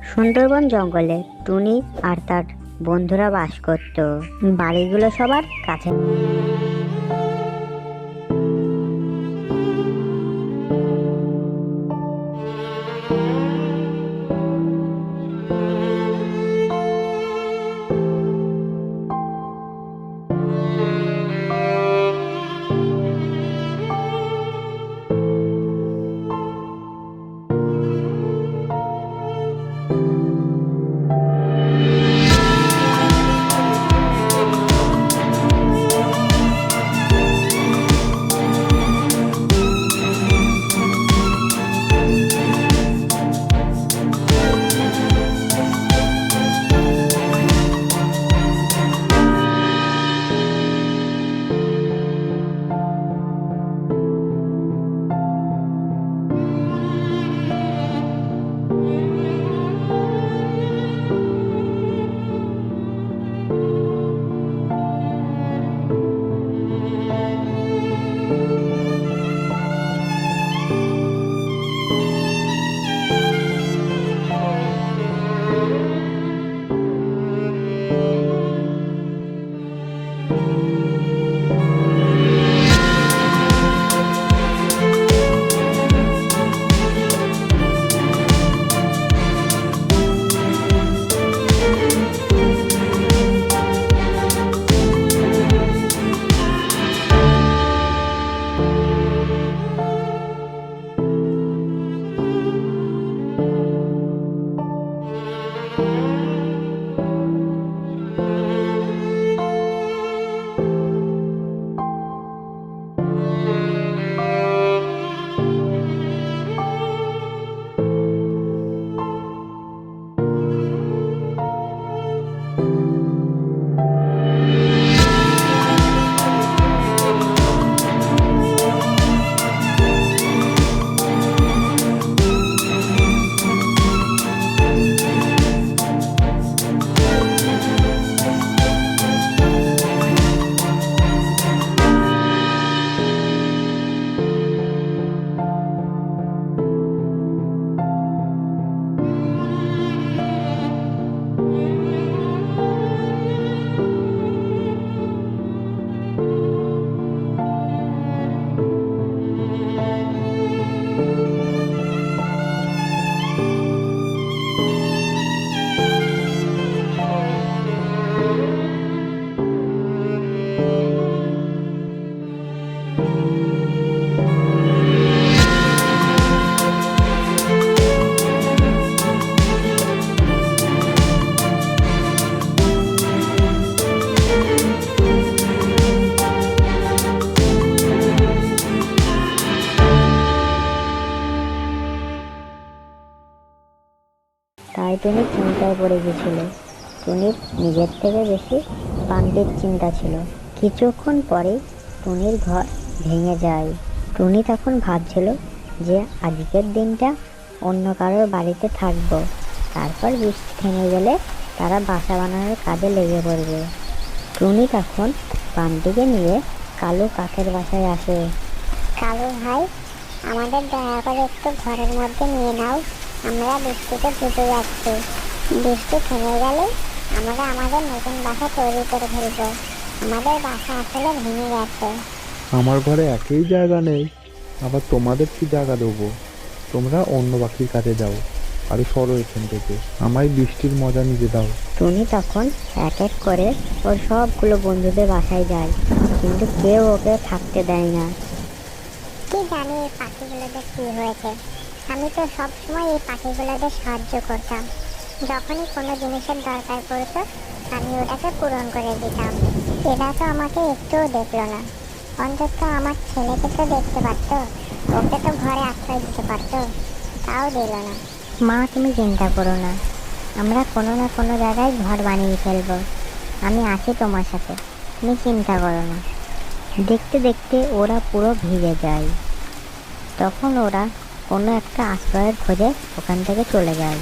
সুন্দরবন জঙ্গলে টুনি আর তার বন্ধুরা বাস করত। বাড়িগুলো সবার কাছে। তাই টুনি চিন্তায় পড়ে গেছিল। টুনির নিজের থেকে বেশি বান্টির চিন্তা ছিল। কিছুক্ষণ পরে টুনির ঘর ভেঙে যায়। টুনি তখন ভাবছিল যে আজকের দিনটা অন্য কারোর বাড়িতে থাকবো, তারপর বৃষ্টি থেমে গেলে তারা বাসা বানানোর কাজে লেগে পড়বে। টুনি তখন বান্টিকে নিয়ে কালু কাকের বাসায় আসে। কালু ভাই, আমাদের দয়া করে একটু ঘরের মধ্যে নিয়ে নাও, আমরা বৃষ্টিতে ভিজে যাচ্ছি। বৃষ্টি থেমে গেলে আমরা আমাদের নতুন বাসা তৈরি করে ফেলবো। আমাদের বাসা আসলে ভেঙে গেছে। আমার ঘরে একই জায়গা নেই, আবার তোমাদের কি জায়গা দেবো? তোমরা অন্য পাখির কাছে যাও আর সরো এখান থেকে, আমায় বৃষ্টির মজা নিতে দাও। টুনি তখন এক এক করে ওর সবগুলো বন্ধুদের বাসায় যায়, কিন্তু কেউ ওকে থাকতে দেয় না। কি জানি এই পাখিগুলোদের কি হয়েছে। আমি তো সবসময় এই পাখিগুলোদের সাহায্য করতাম। যখনই কোনো জিনিসের দরকার পড়তো আমি ওটাকে পূরণ করে দিতাম। এরা তো আমাকে একটুও দেখলো না। অন্তত আমার ছেলেকে তো দেখতে পারতো, ওকে তো ঘরে আশ্রয় দিতে পারতো, তাও দিল না। মা, তুমি চিন্তা করো না, আমরা কোনো না কোনো জায়গায় ঘর বানিয়ে ফেলবো। আমি আছি তোমার সাথে, তুমি চিন্তা করো না। দেখতে দেখতে ওরা পুরো ভিজে যায়। তখন ওরা কোনো একটা আশ্রয়ের খোঁজে ওখান থেকে চলে যায়।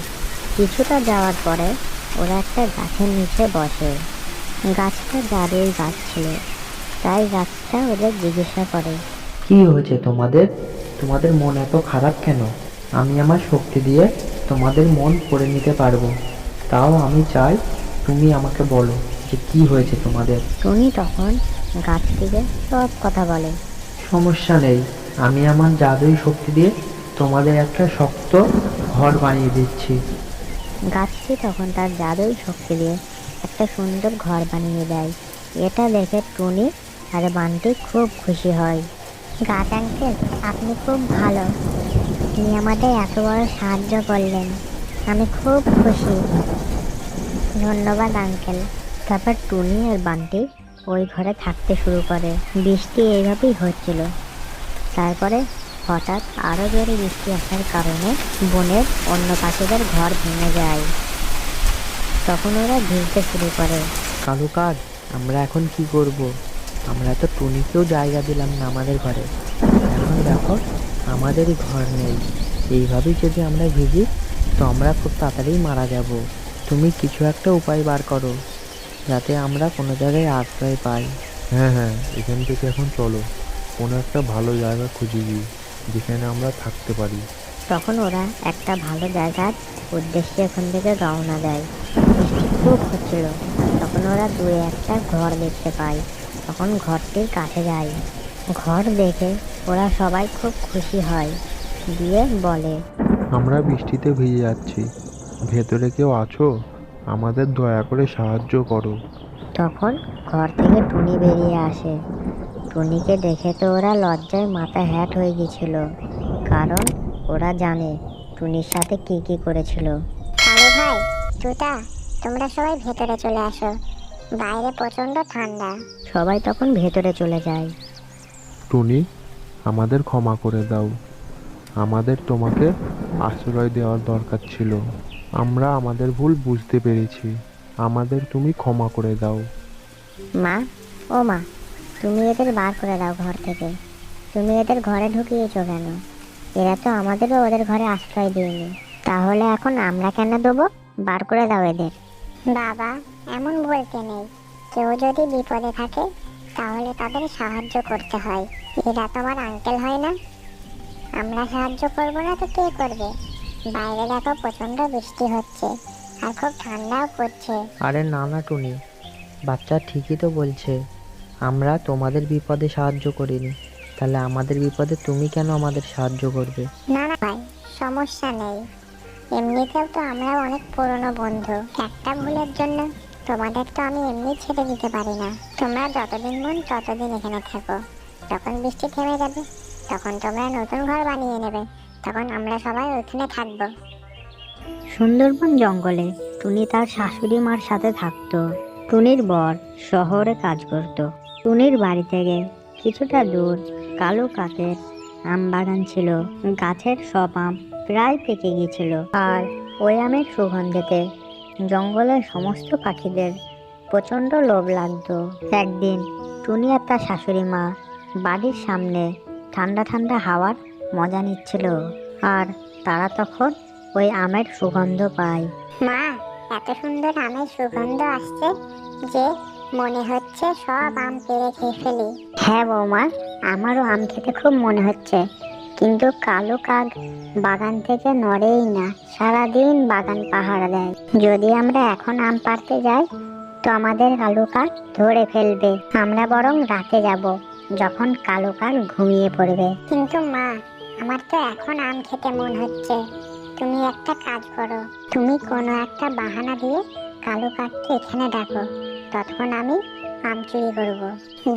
কিছুটা যাওয়ার পরে ওরা একটা গাছের নিচে বসে। গাছটা জারুল গাছ ছিল, তাই গাছটা ওদের জিজ্ঞাসা করে, কি হয়েছে তোমাদের? তোমাদের মন এত খারাপ কেন? আমি আমার শক্তি দিয়ে তোমাদের মন পড়ে নিতে পারবো। তাও আমি চাই তুমি আমাকে বলো যে কি হয়েছে তোমাদের। টুনি তখন গাছটিকে সব কথা বলে। সমস্যা নেই, আমি আমার জাদুই শক্তি দিয়ে তোমাদের একটা শক্ত ঘর বানিয়ে দিচ্ছি। গাছটি তখন তার জাদুই শক্তি দিয়ে একটা সুন্দর ঘর বানিয়ে দেয়। এটা দেখে টুনি আর বান্টি খুব খুশি হয়। গাছ আঙ্কেল, আপনি খুব ভালো। আপনি আমাদের এত বড় সাহায্য করলেন, আমি খুব খুশি। ধন্যবাদ আঙ্কেল। তারপর টুনি আর বান্টি ওই ঘরে থাকতে শুরু করে। বৃষ্টি এইভাবেই হচ্ছিল। তারপরে হঠাৎ আরো জোরে বৃষ্টি আসার কারণে বনের অন্য পাখিদের ঘর ভেঙে যায়। তখন ওরা ভিজতে শুরু করে। কালু কাক, আমরা এখন কি করব? আমরা তো টুনিকেও জায়গা দিলাম না আমাদের ঘরে। এখন দেখো আমাদেরই ঘর নেই। এইভাবেই যদি আমরা ভিজি তো আমরা খুব তাড়াতাড়ি মারা যাব। তুমি কিছু একটা উপায় বার করো যাতে আমরা কোনো জায়গায় আশ্রয় পাই। হ্যাঁ হ্যাঁ, এখান থেকে এখন চলো, কোনো একটা ভালো জায়গা খুঁজে দিই যেখানে আমরা থাকতে পারি। তখন ওরা একটা ভালো জায়গার উদ্দেশ্যে ওখান থেকে রওনা দেয়। বৃষ্টি খুব হচ্ছিল। তখন ওরা দূরে একটা ঘর দেখতে পায়। তখন ঘরটির কাছে যায়। ঘর দেখে ওরা সবাই খুব খুশি হয়, দিয়ে বলে, আমরা বৃষ্টিতে ভিজে যাচ্ছি, ভেতরে কেউ আছো? আমাদের দয়া করে সাহায্য করো। তখন ঘর থেকে টুনি বেরিয়ে আসে। টুনিকে দেখে তো ওরা লজ্জায় মাথা হ্যাট হয়ে গেছিল, কারণ ওরা জানে টুনির সাথে কি কি করেছিল। কালু ভাই, টুটা, তোমরা সবাই ভেতরে চলে আসো, বাইরে প্রচন্ড ঠান্ডা। সবাই তখন ভেতরে চলে যায়। টুনি, আমাদের ক্ষমা করে দাও, আমাদের তোমাকে আশ্রয় দেওয়ার দরকার ছিল। আমরা আমাদের ভুল বুঝতে পেরেছি, আমাদের তুমি ক্ষমা করে দাও। মা, ও মা, তুমি এদের বার করে দাও ঘর থেকে। তুমি এদের ঘরে ঢুকিয়েছো কেন? এরা তো আমাদেরও ওদের ঘরে আশ্রয় দিইনি। তাহলে এখন আমরা কেন দেবো? বার করে দাও এদের। বাবা, এমন বলতে নেই। কেউ যদি বিপদে থাকে তাহলে তাদের সাহায্য করতে হয়। এরা তোমার আঙ্কেল হয় না? আমরা সাহায্য করবো না তো কে করবে? বাইরে দেখো প্রচন্ড বৃষ্টি হচ্ছে আর খুব ঠান্ডাও পড়ছে। আরে না না টুনি, বাচ্চা ঠিকই তো বলছে। আমরা তোমাদের বিপদে সাহায্য করিনি, তাহলে আমাদের বিপদে তুমি কেন আমাদের সাহায্য করবে? না না ভাই, সমস্যা নেই। এমনিতেও তো আমরা অনেক পুরনো বন্ধু। একটা ভুলের জন্য তোমাদের তো আমি এমনি ছেড়ে দিতে পারি না। তোমরা যতদিন মন ততদিন এখানে থেকো। যখন বৃষ্টি থেমে যাবে তখন তোমরা নতুন ঘর বানিয়ে নেবে, তখন আমরা সবাই ওইখানে থাকবো। সুন্দরবন জঙ্গলে টুনি তার শাশুড়ি মার সাথে থাকতো। টুনির বর শহরে কাজ করত। টুনির বাড়ি থেকে কিছুটা দূর কালো কাকের আম বাগান ছিল। গাছের সব আম প্রায় পেকে গিয়েছিল, আর ওই আমের সুগন্ধেতে জঙ্গলের সমস্ত পাখিদের প্রচণ্ড লোভ লাগতো। একদিন টুনি আর তার শাশুড়ি মা বাড়ির সামনে ঠান্ডা ঠান্ডা হাওয়ার মজা নিচ্ছিল, আর তারা তখন ওই আমের সুগন্ধ পায়। মা, এত সুন্দর আমের সুগন্ধ আসছে যে মনে হচ্ছে সব আম পেড়ে খেয়ে ফেলি। হ্যাঁ বৌমা, আমারও আম খেতে খুব মনে হচ্ছে, কিন্তু কালো কাক বাগান থেকে নড়েই না, সারাদিন বাগান পাহারা দেয়। যদি আমরা এখন আম পাড়তে যাই তো আমাদের কালো কাক ধরে ফেলবে। আমরা বরং রাতে যাব, যখন কালো কাক ঘুমিয়ে পড়বে। কিন্তু মা, আমার তো এখন আম খেতে মন হচ্ছে। তুমি একটা কাজ করো, তুমি কোনো একটা বাহানা দিয়ে কালো কাককে এখানে ডাকো, ততক্ষণ আমি আম চুরি করব,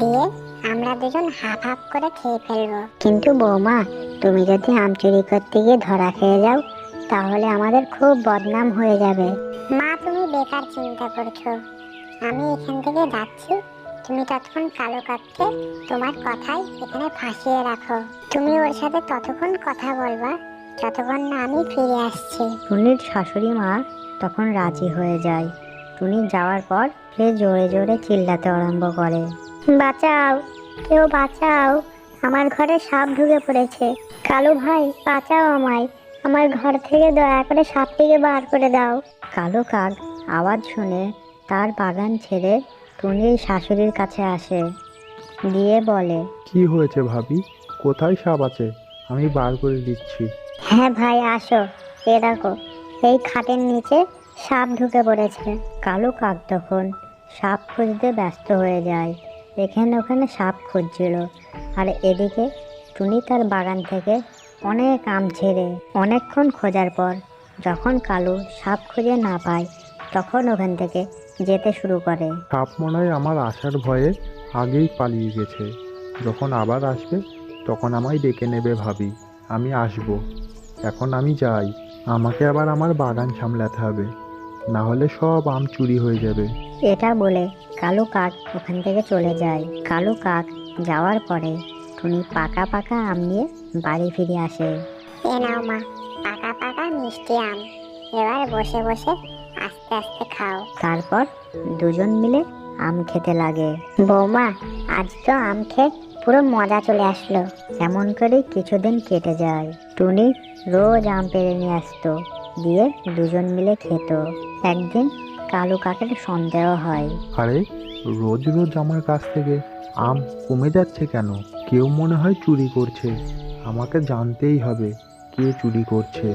দিয়ে আমরা দুজন হাফ হাফ করে খেয়ে ফেলবো। কিন্তু বৌমা, তুমি যদি আম চুরি করতে গিয়ে ধরা খেয়ে যাও তাহলে আমাদের খুব বদনাম হয়ে যাবে। মা, তুমি বেকার চিন্তা করছো। আমি এখান থেকে যাচ্ছি, তুমি ততক্ষণ কালো কাককে তোমার কথাই এখানে ফাঁসিয়ে রাখো। তুমি ওর সাথে ততক্ষণ কথা বলবা যতক্ষণ না আমি ফিরে আসছি। টুনির শাশুড়ি মা তখন রাজি হয়ে যায়। টুনি যাওয়ার পর সে জোরে জোরে চিল্লাতে আরম্ভ করে, বাঁচাও, কেউ বাঁচাও, আমার ঘরে সাপ ঢুকে পড়েছে। কালু ভাই, বাঁচাও আমায়, আমার ঘর থেকে দয়া করে সাপটিকে বার করে দাও। কালো কাক আওয়াজ শুনে তার বাগান ছেড়ে টুনির শাশুড়ির কাছে আসে, দিয়ে বলে, কি হয়েছে ভাবি? কোথায় সাপ আছে? আমি বার করে দিচ্ছি। হ্যাঁ ভাই, আসো, এ দেখো, এই খাটের নিচে সাপ ঢুকে পড়েছে। কালো কাক তখন সাপ খুঁজতে ব্যস্ত হয়ে যায়। এখানে ওখানে সাপ খুঁজছিল, আর এদিকে টুনি তার বাগান থেকে অনেক আম ছেড়ে অনেকক্ষণ খোঁজার পর যখন কালু সাপ খুঁজে না পায়, তখন ওখান থেকে যেতে শুরু করে। সাপ মনে হয় আমার আসার ভয়ে আগেই পালিয়ে গেছে। যখন আবার আসবে তখন আমায় ডেকে নেবে ভাবি। আমি আসব। এখন আমি যাই। আমাকে আবার আমার বাগান সামলাতে হবে, না হলে সব আম চুরি হয়ে যাবে। এটা বলে কালু কাক ওখান থেকে চলে যায়। কালু কাক যাওয়ার পরে টুনি পাকা পাকা আম নিয়ে বাড়ি ফিরে আসে। এ নাও মা, পাকা পাকা মিষ্টি আম। এবার বসে বসে আস্তে আস্তে খাও। তারপর দুজন মিলে আম খেতে লাগে। বৌমা, আজ তো আম খেয়ে পুরো মজা চলে আসলো। এমন করেই কিছুদিন কেটে যায়। টুনি রোজ আম পেড়ে নিয়ে আসতো, দিয়ে দুজন মিলে খেত। একদিন কালু কাকের সন্দেহ হয়। আরে, রোজ রোজ আমার কাছ থেকে আম কমে যাচ্ছে কেন? কেউ মনে হয় চুরি করছে। আমাকে জানতেই হবে কে চুরি করছে।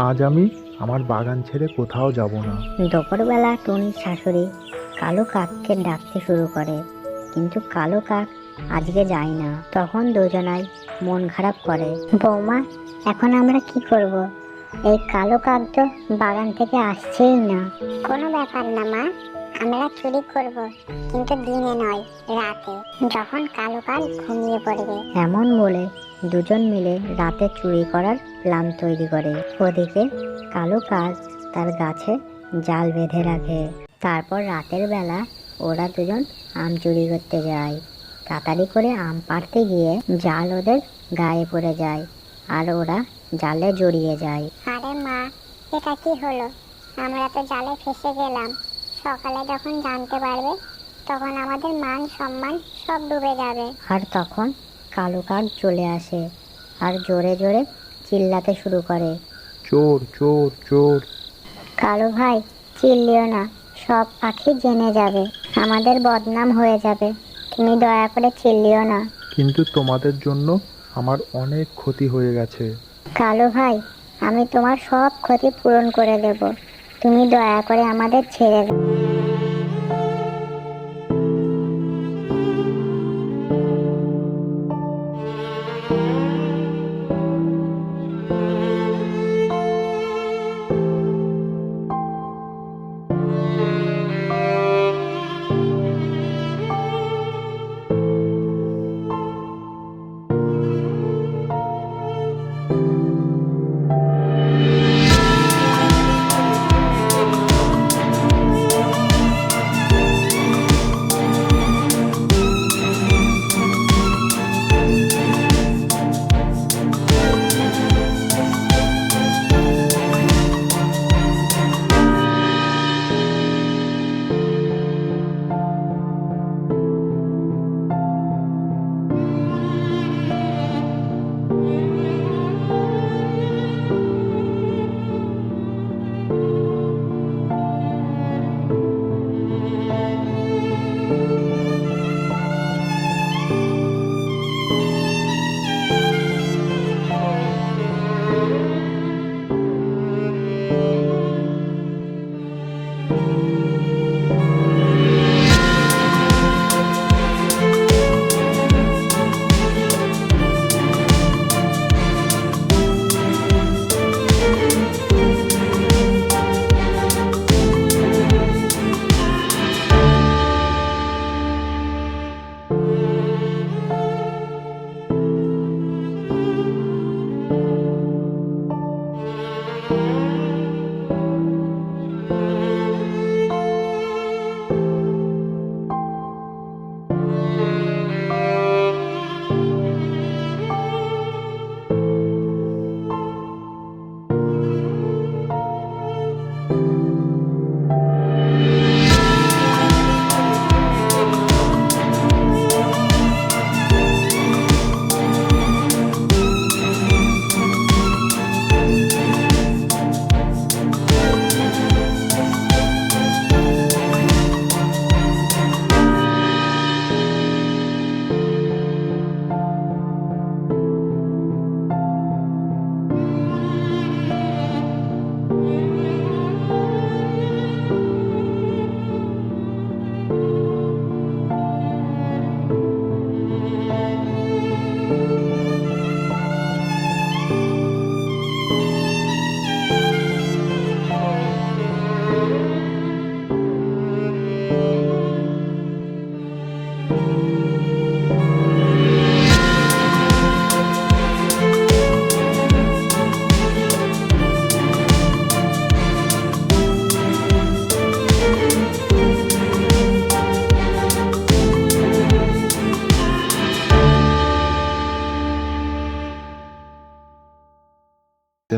আজ আমি আমার বাগান ছেড়ে কোথাও যাব না। দুপুরবেলা টুনির শাশুড়ি কালু কাককে ডাকতে শুরু করে, কিন্তু কালু কাক আজকে যায় না। তখন দুজনাই মন খারাপ করে। বৌমা, এখন আমরা কি করব? এই কালো কাক তো বাগান থেকে আসছেই না। কোনো ব্যাপার না মা, আমরা চুরি করব, কিন্তু দিনে নয়, রাতে, যখন কালো কাক ঘুমিয়ে পড়বে। এমন বলে দুজন মিলে রাতে চুরি করার প্ল্যান তৈরি করে। ওদিকে কালু কাক তার গাছে জাল বেঁধে রাখে। তারপর রাতের বেলা ওরা দুজন আম চুরি করতে যায়। তাড়াতাড়ি করে আম পাড়তে গিয়ে জাল ওদের গায়ে পড়ে যায়, আর ওরা জালে জড়িয়ে যায়। আরে মা, এটা কি হলো? আমরা তো জালে ফেসে গেলাম। সকালে যখন জানতে পারবে, তখন আমাদের মান সম্মান সব ডুবে যাবে। আর তখন কালু কাক চলে আসে আর জোরে জোরে চিল্লাতে শুরু করে। চোর, চোর, চোর! কালু ভাই, চিল্লিও না, সব পাখি জেনে যাবে, আমাদের বদনাম হয়ে যাবে। তুমি দয়া করে চিল্লিও না। কিন্তু তোমাদের জন্য আমার অনেক ক্ষতি হয়ে গেছে। কালু ভাই, আমি তোমার সব ক্ষতি পূরণ করে দেব, তুমি দয়া করে আমাদের ছেড়ে দাও।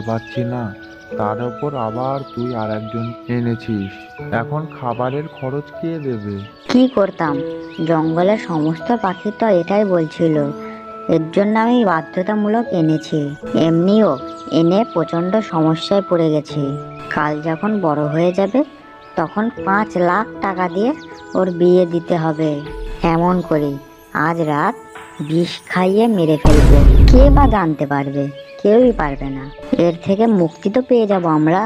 পারছি না, তার উপর আবার তুই আর একজন এনেছিস। এখন খাবারের খরচ কে দেবে? কি করতাম, জঙ্গলের সমস্ত পাখি তো এটাই বলছিল, এর জন্য আমি বাধ্যতামূলক এনেছি। এমনিও এনে প্রচণ্ড সমস্যায় পড়ে গেছি। কাল যখন বড় হয়ে যাবে তখন 5 লাখ টাকা দিয়ে ওর বিয়ে দিতে হবে। এমন করি, আজ রাত বিষ খাইয়ে মেরে ফেলবো। কে বা জানতে পারবে? কেউই পারবে না। এর থেকে মুক্তি তো পেয়ে যাব আমরা।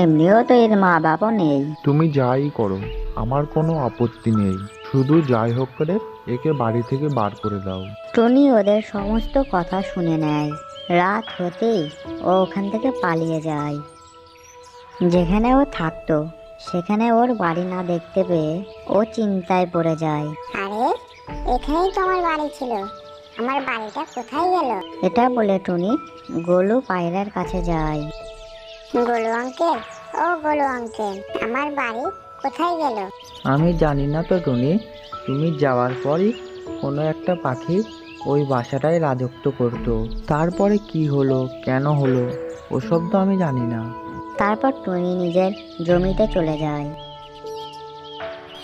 এমনিও তো এর মা বাবাও নেই। তুমি যাই করো, আমার কোনো আপত্তি নেই, শুধু যাই হোক করে একে বাড়ি থেকে বার করে দাও। টনি ওদের সমস্ত কথা শুনে নেয়। রাত হতেই ও ওখান থেকে পালিয়ে যায়। যেখানে ও থাকতো সেখানে ওর বাড়ি না দেখতে পেয়ে ও চিন্তায় পড়ে যায়। আরে, এখানেই তো আমার বাড়ি ছিল, আমার বাড়িটা কোথায় গেল? এটা বলে টুনি গোলু পায়রার কাছে যায়। গোলু আঙ্কেল, ও গোলু আঙ্কেল, আমার বাড়ি কোথায় গেল? আমি জানি না তো টুনি, তুমি যাওয়ার পরই কোনো একটা পাখি ওই বাসাটায় রাজত্ব করতো। তারপরে কি হলো, কেন হলো, ওসব তো আমি জানি না। তারপর টুনি নিজের জমিতে চলে যায়।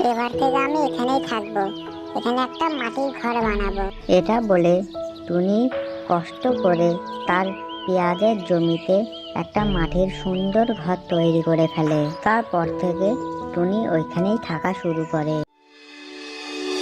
এবার থেকে আমি এখানেই থাকবো, এখানে একটা মাটির ঘর বানাবো। এটা বলে টুনি কষ্ট করে তার পেঁয়াজের জমিতে একটা মাটির সুন্দর ঘর তৈরি করে ফেলে। তারপর থেকে টুনি ওইখানেই থাকা শুরু করে।